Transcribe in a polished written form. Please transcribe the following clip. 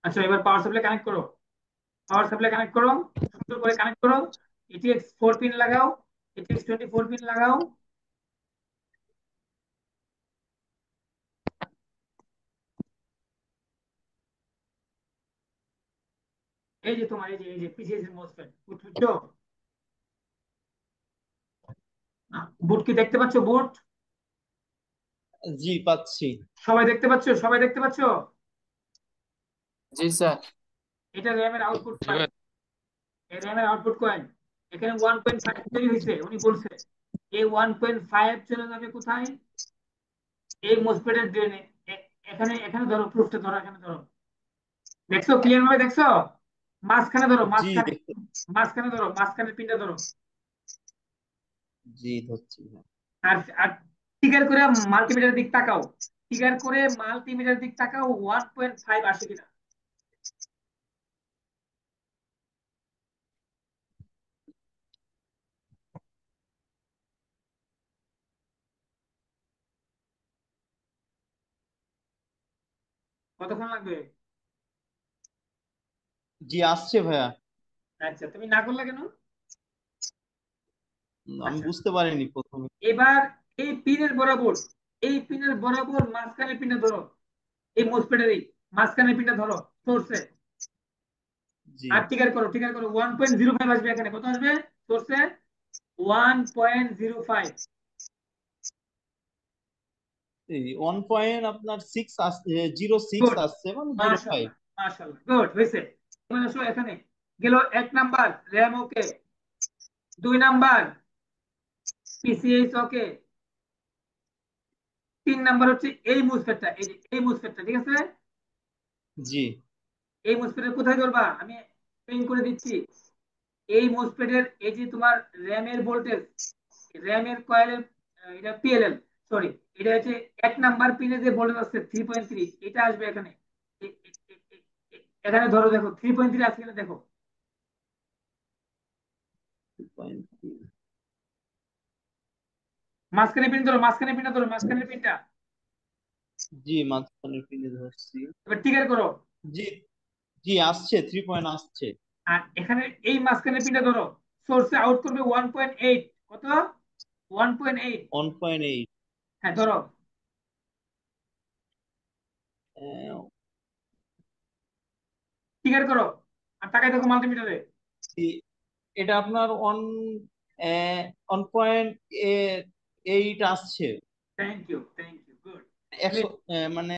আচ্ছা, এবার power supply connect করো। পাওয়ার সাপ্লাই কানেক্ট করো, সুন্দর করে কানেক্ট করো। এটিএক্স 4 পিন লাগাও, এটিএক্স 24 পিন লাগাও। এই যে তোমার এই যে পিসিএস এর মোসফেট বুঝছো? বুট কি দেখতে পাচ্ছ? বুট জি পাচ্ছি। সবাই দেখতে পাচ্ছ? সবাই দেখতে পাচ্ছ? জি স্যার। এটা র্যামের আউটপুট জি ফাইল। ভাই। এই র্যামের আউটপুট কয়েন। এখানে 1.5 তৈরি হয়েছে, উনি বলছে এই 1.5 চলে যাবে কোথায়? এই মোসফেটের ড্রেনে। এখানে এখানে ধরো, প্রুফটা ধরো, এখানে ধরো। দেখছো? ক্লিয়ার ভাবে দেখছো? মাঝখানে ধরো, জি মাঝখানে। দেখতে। মাঝখানে ধরো, মাঝখানের পিনটা ধরো। জি ধরছি। আর আর টিকার করে মাল্টিমিটারের দিক তাকাও। টিকার করে মাল্টিমিটারের দিক তাকাও, 1.5 আসে কিনা। কতক্ষণ লাগবে? জি আসছে ভাইয়া। আচ্ছা, তুমি না করলে কেন? আমি আচ্ছা, বুঝতে পারিনি প্রথমে। এবার এই পিনের বরাবর, এই পিনের বরাবর মাঝখানের পিনটা ধরো। এই মোসপেটের এই মাঝখানের পিনটা ধরো সোর্সে। জি। আর টিকার করো, টিকার করো। 1.05 আসবে এখানে। কত আসবে সোর্সে? 1.05। 1 পয়েন্ট আপনার 6 আসছে, 0.6 গুড, আসছে মানে 0.5। মাশাআল্লাহ, মাশাআল্লাহ, গুড হয়েছে। এবার আসো এখানে। গেল 1 নাম্বার র্যাম ওকে, 2 নাম্বার পিসিএইচ ওকে, 3 নাম্বার হচ্ছে এই মুসফেটটা, এই যে এই মুসফেটটা, ঠিক আছে? জি। এই মুসফেটের কোথায় ধরবা? আমি পেইন করে দিচ্ছি। এই মোসফেটের এই যে তোমার র্যামের ভোল্টেজ, র্যামের কয়েলের, এটা পিএলএল, সরি, এটা হচ্ছে 1 নাম্বার পিনে যে ভোল্টেজ আছে 3.3, এটা আসবে এখানে। এখানে ধরো, দেখো 3.3 আছে কিনা দেখো। 2.3। মাঝখানে পিন ধরো, মাঝখানে পিনটা ধরো, মাঝখানের পিনটা। জি মাঝখানে পিনে ধরছি। এবার টিকার করো। জি। জি আসছে, 3 পয়েন্ট আসছে। আর এখানে এই মাঝখানে পিনটা ধরো। সোর্সে আউট করবে 1.8। কত? 1.8। 1.8। হ্যাঁ, ধরো। টিকার করো। আর তাকাই দেখো মাল্টিমিটারে। এটা আপনার 1.8 আসছে। Thank you, thank you, good. 100 মানে